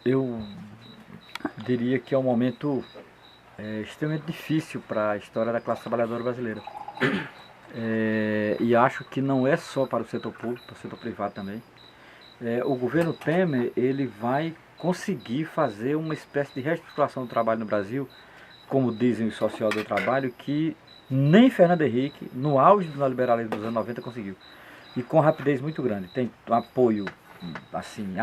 eu diria que é um momento extremamente difícil para a história da classe trabalhadora brasileira. E acho que não é só para o setor público, para o setor privado também. O governo Temer, ele vai conseguir fazer uma espécie de reestruturação do trabalho no Brasil, como dizem os sociólogos do trabalho, que nem Fernando Henrique, no auge do neoliberalismo dos anos 90, conseguiu. E com rapidez muito grande. Tem apoio, assim,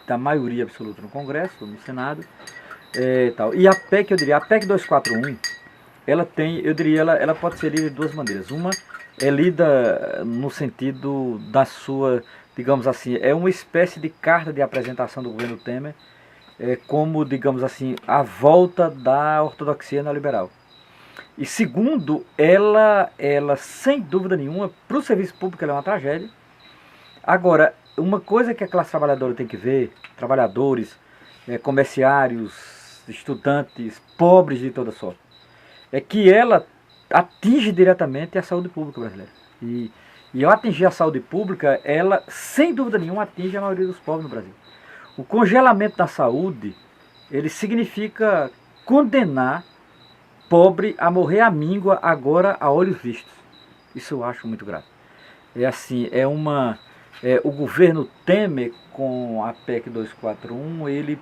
da maioria absoluta no Congresso, no Senado, tal. E a PEC, eu diria, a PEC 241, ela tem, eu diria, ela pode ser lida de duas maneiras. Uma é lida no sentido da sua, digamos assim, é uma espécie de carta de apresentação do governo Temer, como, digamos assim, a volta da ortodoxia neoliberal. E segundo, ela sem dúvida nenhuma, para o serviço público ela é uma tragédia. Agora, uma coisa que a classe trabalhadora tem que ver, trabalhadores, comerciários, estudantes, pobres de toda sorte, é que ela atinge diretamente a saúde pública brasileira. E ao atingir a saúde pública, ela, sem dúvida nenhuma, atinge a maioria dos pobres no Brasil. O congelamento da saúde, ele significa condenar pobre a morrer à míngua agora a olhos vistos. Isso eu acho muito grave. O governo Temer, com a PEC 241, ele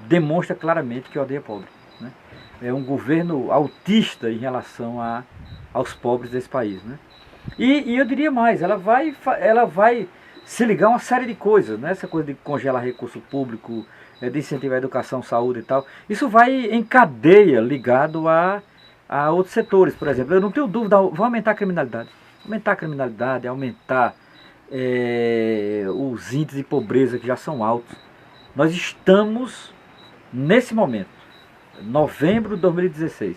demonstra claramente que odeia pobre, né? É um governo autista em relação aos pobres desse país, né? E eu diria mais, ela vai se ligar a uma série de coisas, né? Essa coisa de congelar recurso público, de incentivar a educação, saúde e tal. Isso vai em cadeia ligado a outros setores, por exemplo. Eu não tenho dúvida, vai aumentar a criminalidade. Aumentar os índices de pobreza que já são altos. Nós estamos, nesse momento, novembro de 2016,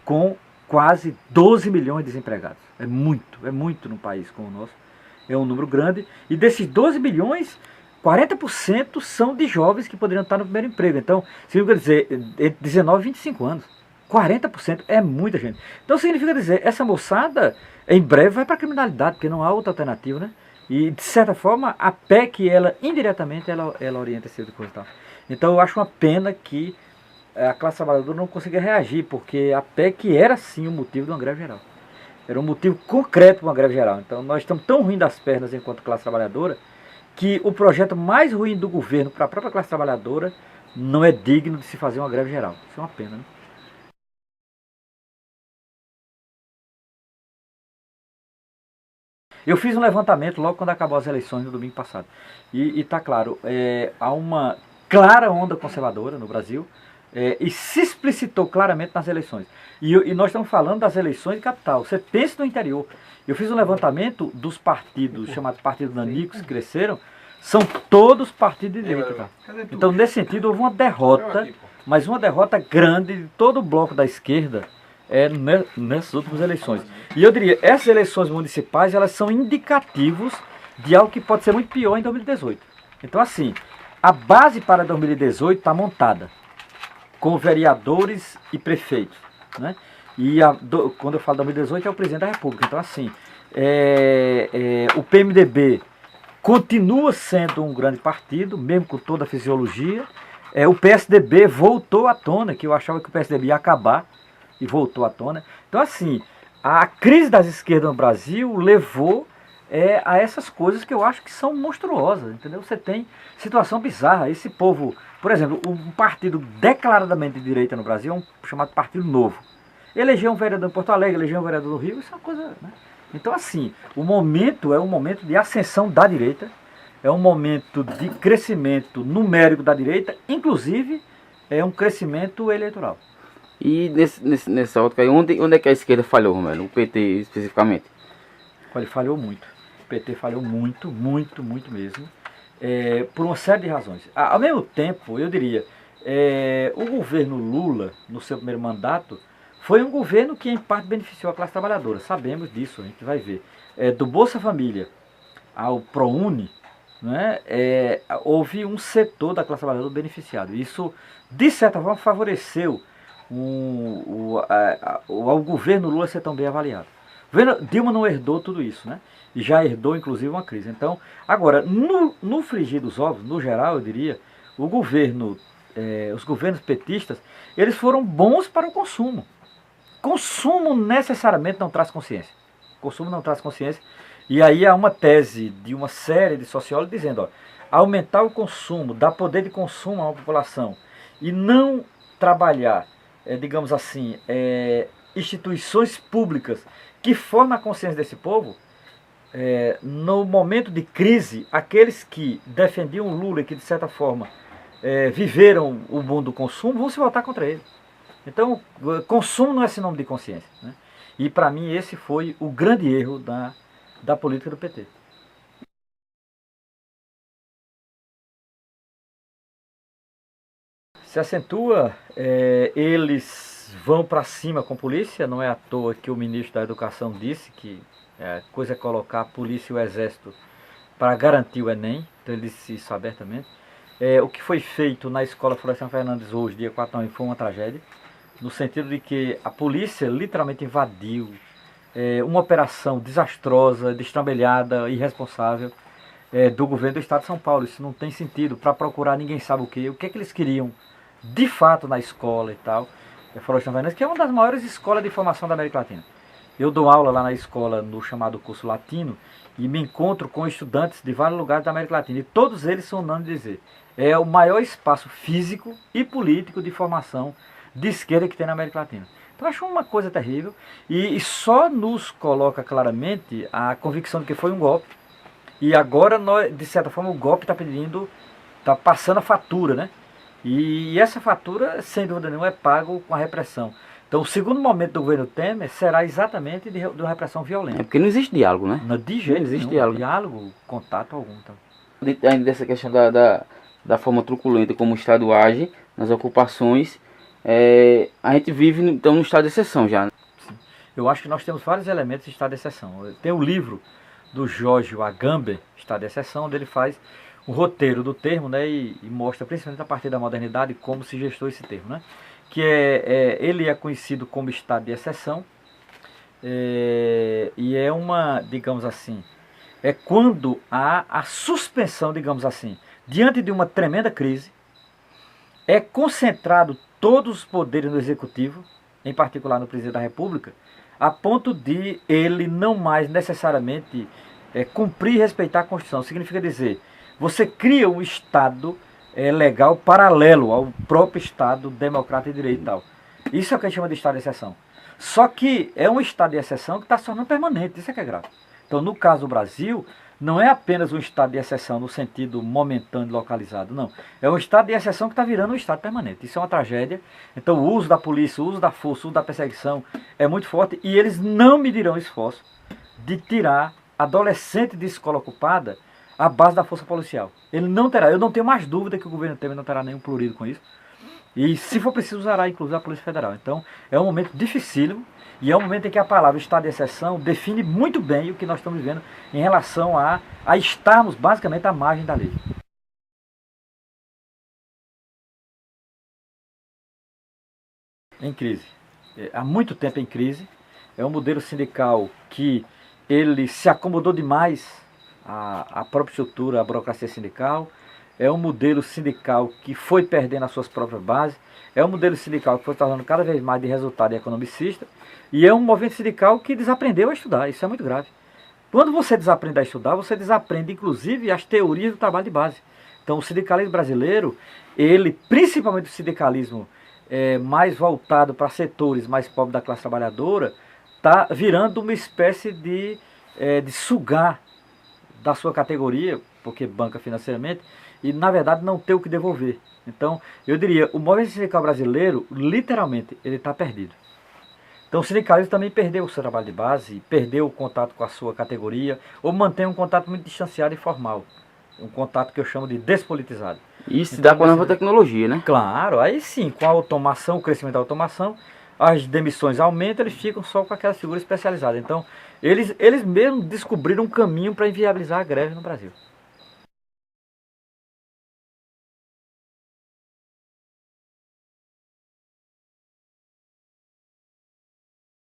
com quase 12 milhões de desempregados. É muito num país como o nosso. É um número grande. E desses 12 milhões, 40% são de jovens que poderiam estar no primeiro emprego. Então, significa dizer, entre 19 e 25 anos. 40% é muita gente. Então significa dizer, essa moçada em breve vai para a criminalidade, porque não há outra alternativa, né? E de certa forma, a PEC, ela indiretamente, ela orienta esse tipo de coisa e tal. Então eu acho uma pena que a classe trabalhadora não consiga reagir, porque a PEC era sim o motivo de uma greve geral. Era um motivo concreto para uma greve geral. Então nós estamos tão ruins das pernas enquanto classe trabalhadora, que o projeto mais ruim do governo para a própria classe trabalhadora não é digno de se fazer uma greve geral. Isso é uma pena, né? Eu fiz um levantamento logo quando acabou as eleições no domingo passado. E está claro, há uma clara onda conservadora no Brasil, e se explicitou claramente nas eleições. E nós estamos falando das eleições de capital. Você pensa no interior. Eu fiz um levantamento dos partidos, chamados partidos nanicos, que cresceram, são todos partidos de direita. Tá? Então, nesse sentido, houve uma derrota, mas uma derrota grande de todo o bloco da esquerda, nessas últimas eleições. E eu diria, essas eleições municipais, elas são indicativos de algo que pode ser muito pior em 2018. Então assim, a base para 2018 está montada, com vereadores e prefeitos, né? E quando eu falo 2018 é o presidente da República. Então assim, o PMDB continua sendo um grande partido, mesmo com toda a fisiologia. O PSDB voltou à tona, que eu achava que o PSDB ia acabar, e voltou à tona. Então assim, a crise das esquerdas no Brasil levou a essas coisas que eu acho que são monstruosas, entendeu? Você tem situação bizarra. Esse povo, por exemplo, um partido declaradamente de direita no Brasil é um chamado Partido Novo. Elegeu um vereador em Porto Alegre, elegeu um vereador no Rio, isso é uma coisa, né? Então assim, o momento é um momento de ascensão da direita, é um momento de crescimento numérico da direita, inclusive é um crescimento eleitoral. E nessa ótica aí, onde é que a esquerda falhou, Romero? O PT especificamente? Olha, ele falhou muito. O PT falhou muito mesmo. Por uma série de razões. Ao mesmo tempo, eu diria, o governo Lula, no seu primeiro mandato, foi um governo que em parte beneficiou a classe trabalhadora. Sabemos disso, a gente vai ver. Do Bolsa Família ao ProUni, né, houve um setor da classe trabalhadora beneficiado. Isso, de certa forma, favoreceu ao governo Lula ser tão bem avaliado. O governo Dilma não herdou tudo isso, né? E já herdou, inclusive, uma crise. Então, agora, no frigir dos ovos, no geral, eu diria, o governo os governos petistas, eles foram bons para o consumo. Consumo necessariamente não traz consciência. Consumo não traz consciência. E aí há uma tese de uma série de sociólogos dizendo, ó, aumentar o consumo, dar poder de consumo à população e não trabalhar, digamos assim, instituições públicas que formam a consciência desse povo, no momento de crise, aqueles que defendiam Lula e que de certa forma viveram o mundo do consumo vão se voltar contra ele. Então, consumo não é sinônimo de consciência, né? E para mim esse foi o grande erro da política do PT. Se acentua, eles vão para cima com a polícia, não é à toa que o ministro da Educação disse que a coisa é colocar a polícia e o exército para garantir o Enem, então ele disse isso abertamente. O que foi feito na escola Florestan Fernandes hoje, dia 4 de novembro, foi uma tragédia, no sentido de que a polícia literalmente invadiu, uma operação desastrosa, destrambelhada, irresponsável do governo do estado de São Paulo. Isso não tem sentido, para procurar ninguém sabe o que é que eles queriam de fato na escola e tal. Florestan Fernandes, que é uma das maiores escolas de formação da América Latina. Eu dou aula lá na escola no chamado curso latino e me encontro com estudantes de vários lugares da América Latina e todos eles são unânimes dizer, é o maior espaço físico e político de formação de esquerda que tem na América Latina. Então eu acho uma coisa terrível e só nos coloca claramente a convicção de que foi um golpe. E agora, nós, de certa forma, o golpe está passando a fatura, né? E essa fatura, sem dúvida nenhuma, é pago com a repressão. Então o segundo momento do governo Temer será exatamente de repressão violenta. Porque não existe diálogo, né? De jeito não existe nenhum, diálogo, contato algum. Tá? Ainda dessa questão da forma truculenta como o Estado age nas ocupações, a gente vive então num estado de exceção já. Sim. Eu acho que nós temos vários elementos de estado de exceção. Tem o livro do Jorge Agamben, Estado de Exceção, onde ele faz o roteiro do termo, né, e mostra principalmente a partir da modernidade como se gestou esse termo, né, que ele é conhecido como estado de exceção, e é uma, digamos assim, é quando há a suspensão, digamos assim, diante de uma tremenda crise, é concentrado todos os poderes no executivo, em particular no presidente da República, a ponto de ele não mais necessariamente cumprir e respeitar a Constituição. Significa dizer, você cria um Estado legal paralelo ao próprio Estado democrata e direito e tal. Isso é o que a gente chama de Estado de exceção. Só que é um Estado de exceção que está se tornando permanente, isso é que é grave. Então, no caso do Brasil, não é apenas um estado de exceção no sentido momentâneo, localizado, não. É um estado de exceção que está virando um estado permanente. Isso é uma tragédia. Então o uso da polícia, o uso da força, o uso da perseguição é muito forte e eles não medirão esforço de tirar adolescente de escola ocupada à base da força policial. Ele não terá. Eu não tenho mais dúvida que o governo Temer não terá nenhum prurido com isso. E se for preciso usará inclusive a Polícia Federal. Então é um momento dificílimo. E é um momento em que a palavra estado de exceção define muito bem o que nós estamos vivendo em relação a estarmos basicamente à margem da lei. Em crise. Há muito tempo em crise. É um modelo sindical que ele se acomodou demais à própria estrutura, à burocracia sindical. É um modelo sindical que foi perdendo as suas próprias bases. É um modelo sindical que foi tornando cada vez mais de resultado economicista. E é um movimento sindical que desaprendeu a estudar. Isso é muito grave. Quando você desaprende a estudar, você desaprende inclusive as teorias do trabalho de base. Então o sindicalismo brasileiro, ele, principalmente o sindicalismo mais voltado para setores mais pobres da classe trabalhadora, está virando uma espécie de sugar da sua categoria, porque banca financeiramente, e na verdade não ter o que devolver. Então eu diria, o movimento sindical brasileiro, literalmente, ele está perdido. Então o sindicalismo também perdeu o seu trabalho de base, perdeu o contato com a sua categoria, ou mantém um contato muito distanciado e formal. Um contato que eu chamo de despolitizado. Isso então, dá com a nova tecnologia, né? Claro, aí sim, com a automação, o crescimento da automação, as demissões aumentam, eles ficam só com aquelas figuras especializadas. Então, eles mesmos descobriram um caminho para inviabilizar a greve no Brasil.